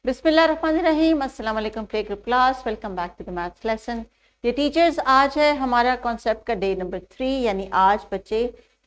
बिस्मिल्लाहिर्रहमानिर्रहीम। अस्सलाम वालेकुम play group class, welcome back to the maths lesson. ये टीचर्स, आज है हमारा कॉन्सेप्ट का डे नंबर 3, यानी आज बच्चे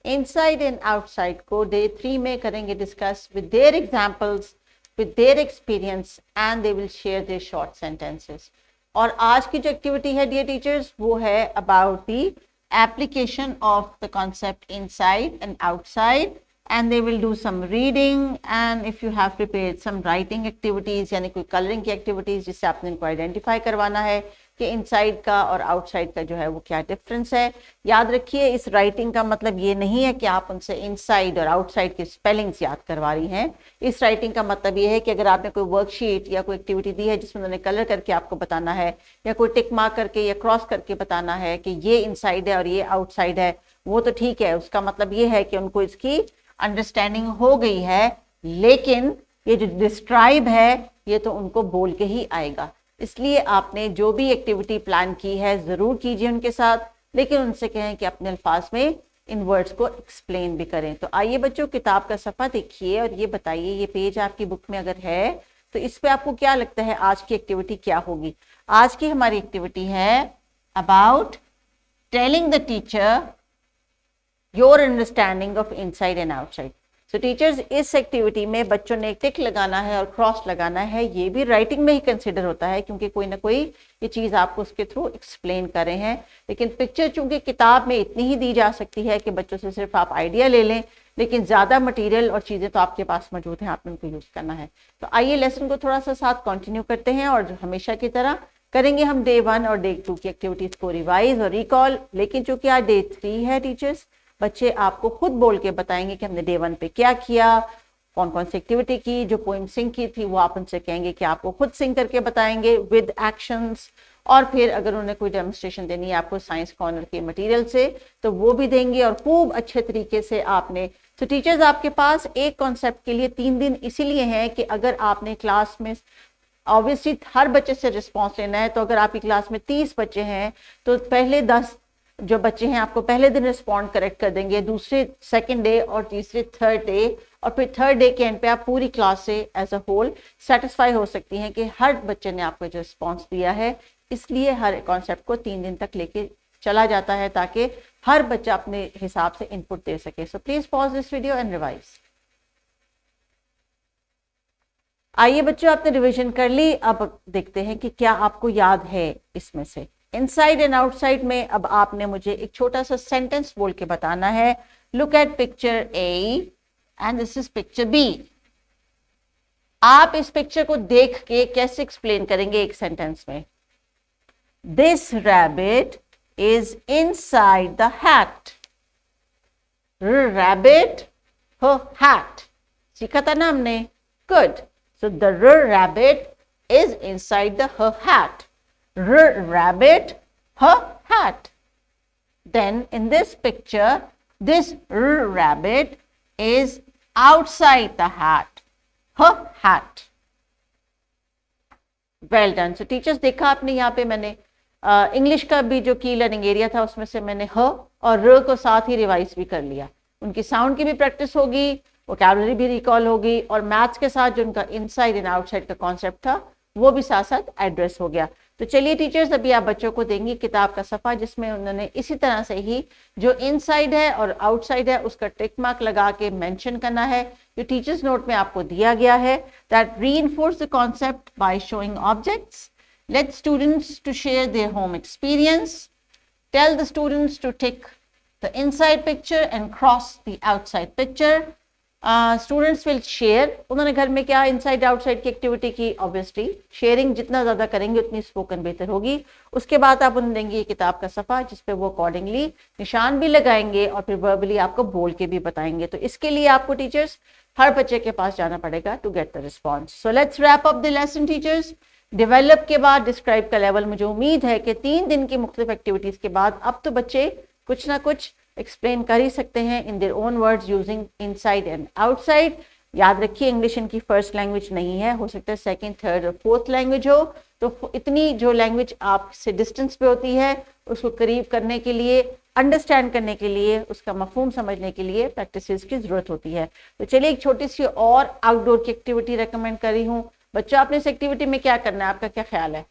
इनसाइड एंड आउटसाइड को डे 3 में करेंगे discuss with their examples, with their experience and they will share their short sentences. और आज की जो एक्टिविटी है डियर टीचर्स, वो है about the application of the concept inside and outside, and they will do some reading, and if you have prepared some writing activities यानी कोई colouring की एक्टिविटीज जिससे आपने इनको आइडेंटिफाई करवाना है कि इनसाइड का और आउटसाइड का जो है वो क्या डिफरेंस है। याद रखिए, इस राइटिंग का मतलब ये नहीं है कि आप उनसे इनसाइड और आउटसाइड के स्पेलिंग्स याद करवा रही हैं। इस राइटिंग का मतलब ये है कि अगर आपने कोई वर्कशीट या कोई एक्टिविटी दी है जिसमें उन्होंने कलर करके आपको बताना है या कोई टिक मार्क करके या क्रॉस करके बताना है कि ये इनसाइड है और ये आउटसाइड है, वो तो ठीक है, उसका मतलब ये है कि उनको इसकी अंडरस्टैंडिंग हो गई है, लेकिन ये जो डिस्क्राइब है ये तो उनको बोल के ही आएगा। इसलिए आपने जो भी एक्टिविटी प्लान की है जरूर कीजिए उनके साथ, लेकिन उनसे कहें कि अपने अल्फाज में इन वर्ड्स को एक्सप्लेन भी करें। तो आइए बच्चों, किताब का सफ़ा देखिए और ये बताइए, ये पेज आपकी बुक में अगर है तो इस पे आपको क्या लगता है आज की एक्टिविटी क्या होगी। आज की हमारी एक्टिविटी है about telling the teacher your understanding of inside and outside. So teachers, इस एक्टिविटी में बच्चों ने टिक लगाना है और क्रॉस लगाना है। ये भी राइटिंग में ही कंसिडर होता है क्योंकि कोई ना कोई ये चीज़ आपको उसके थ्रू एक्सप्लेन कर रहे हैं। लेकिन पिक्चर चूंकि किताब में इतनी ही दी जा सकती है कि बच्चों से सिर्फ आप आइडिया ले लें, लेकिन ज़्यादा मटीरियल और चीज़ें तो आपके पास मौजूद हैं, आपने उनको यूज़ करना है। तो आइए लेसन को थोड़ा सा साथ कंटिन्यू करते हैं और हमेशा की तरह करेंगे हम डे 1 और डे 2 की एक्टिविटीज़ को रिवाइज और रिकॉल। लेकिन चूंकि आज डे 3 है टीचर्स, बच्चे आपको खुद बोल के बताएंगे कि हमने डे 1 पे क्या किया, कौन कौन सी एक्टिविटी की। जो पोइम सिंग की थी वो आप उनसे कहेंगे कि आपको खुद सिंग करके बताएंगे विद एक्शंस। और फिर अगर उन्हें कोई डेमोन्स्ट्रेशन देनी है आपको साइंस कॉर्नर के मटेरियल से तो वो भी देंगे और खूब अच्छे तरीके से आपने। तो टीचर्स, आपके पास एक कॉन्सेप्ट के लिए 3 दिन इसीलिए हैं कि अगर आपने क्लास में ऑब्वियसली हर बच्चे से रिस्पॉन्स लेना है, तो अगर आपकी क्लास में 30 बच्चे हैं तो पहले 10 जो बच्चे हैं आपको पहले दिन रिस्पॉन्ड करेक्ट कर देंगे, दूसरे सेकंड डे और तीसरे थर्ड डे, और फिर थर्ड डे के एंड पे आप पूरी क्लास से एज अ होल सेटिस्फाई हो सकती हैं कि हर बच्चे ने आपको जो रिस्पॉन्स दिया है। इसलिए हर कॉन्सेप्ट को 3 दिन तक लेके चला जाता है ताकि हर बच्चा अपने हिसाब से इनपुट दे सके। So please pause this video and revise. आइए बच्चों, आपने रिविजन कर ली, अब देखते हैं कि क्या आपको याद है इसमें से। इनसाइड एंड आउटसाइड में अब आपने मुझे एक छोटा सा सेंटेंस बोल के बताना है। Look at picture A and this is picture B. आप इस पिक्चर को देख के कैसे एक्सप्लेन करेंगे एक सेंटेंस में? This rabbit is inside the hat. Rabbit हो हैट, सीखा था ना हमने? Good. So the rabbit is inside the hat. Rabbit, her hat. Then in this picture, this rabbit is outside the hat, her hat. Well done. So teachers, देखा आपने यहाँ पे मैंने इंग्लिश का भी जो की लर्निंग एरिया था उसमें से मैंने ह और र को साथ ही रिवाइज भी कर लिया। उनकी साउंड की भी प्रैक्टिस होगी, वोकैबुलरी भी रिकॉल होगी, और मैथ्स के साथ जो उनका इनसाइड एंड आउटसाइड का कॉन्सेप्ट था वो भी साथ साथ एड्रेस हो गया। तो चलिए टीचर्स, अभी आप बच्चों को देंगे किताब का सफ़ा जिसमें उन्होंने इसी तरह से ही जो इनसाइड है और आउटसाइड है उसका टिक मार्क लगा के मेंशन करना है। जो टीचर्स नोट में आपको दिया गया है, that reinforce the concept by showing objects, let students to share their home experience, tell the students to tick the inside picture and cross the outside picture. Students will share, उन्होंने घर में क्या inside outside की activity की। Obviously sharing जितना ज़्यादा करेंगे उतनी स्पोकन बेहतर होगी। उसके बाद आप उन्हें देंगे ये किताब का सफ़ा जिस पे वो अकॉर्डिंगली निशान भी लगाएंगे और फिर वर्बली आपको बोल के भी बताएंगे। तो इसके लिए आपको टीचर्स हर बच्चे के पास जाना पड़ेगा to get the response. So let's wrap up the lesson teachers. Develop के बाद डिस्क्राइब का लेवल, मुझे उम्मीद है कि 3 दिन की मुख्तलिफ एक्टिविटीज़ के बाद अब तो बच्चे कुछ ना कुछ एक्सप्लेन कर ही सकते हैं in their own words using inside and outside. याद रखिए, इंग्लिश इनकी फर्स्ट लैंग्वेज नहीं है, हो सकता है सेकंड, थर्ड और फोर्थ लैंग्वेज हो। तो इतनी जो लैंग्वेज आपसे डिस्टेंस पे होती है उसको करीब करने के लिए, अंडरस्टैंड करने के लिए, उसका मफहूम समझने के लिए प्रैक्टिसेस की जरूरत होती है। तो चलिए एक छोटी सी और आउटडोर की एक्टिविटी रेकमेंड कर रही हूँ। बच्चों आपने इस एक्टिविटी में क्या करना है, आपका क्या ख्याल है?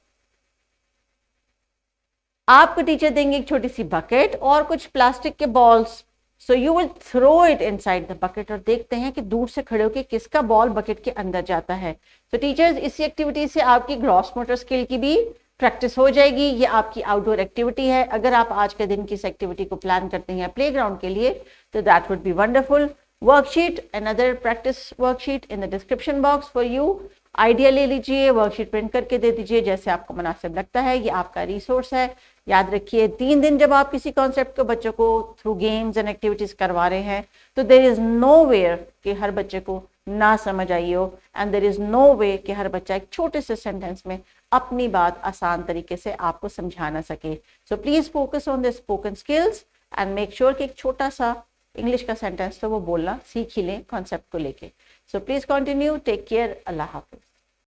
आपको टीचर देंगे एक छोटी सी बकेट और कुछ प्लास्टिक के balls, so you will throw it inside the bucket और देखते हैं कि दूर से खड़े होकर किसका बॉल बकेट के अंदर जाता है। तो टीचर्स इसी एक्टिविटी से आपकी ग्रॉस मोटर स्किल की भी प्रैक्टिस हो जाएगी। ये आपकी आउटडोर एक्टिविटी है। अगर आप आज के दिन की इस एक्टिविटी को प्लान करते हैं प्लेग्राउंड के लिए तो that would be wonderful. Worksheet, another practice worksheet in the description box for you. Idea ले लीजिए, वर्कशीट प्रिंट करके दे दीजिए जैसे आपको मुनासिब लगता है। ये आपका रिसोर्स है। याद रखिए 3 दिन जब आप किसी कॉन्सेप्ट को बच्चों को थ्रू गेम्स एंड एक्टिविटीज करवा रहे हैं तो देयर इज नो वेयर कि हर बच्चे को ना समझ आई हो, एंड देयर इज नो वे कि हर बच्चा एक छोटे से सेंटेंस में अपनी बात आसान तरीके से आपको समझा ना सके। So please focus on the spoken skills and make sure कि एक छोटा सा इंग्लिश का सेंटेंस तो वो बोलना सीख ही लें कॉन्सेप्ट को लेके। So please continue, take care, अल्लाह हाफिज।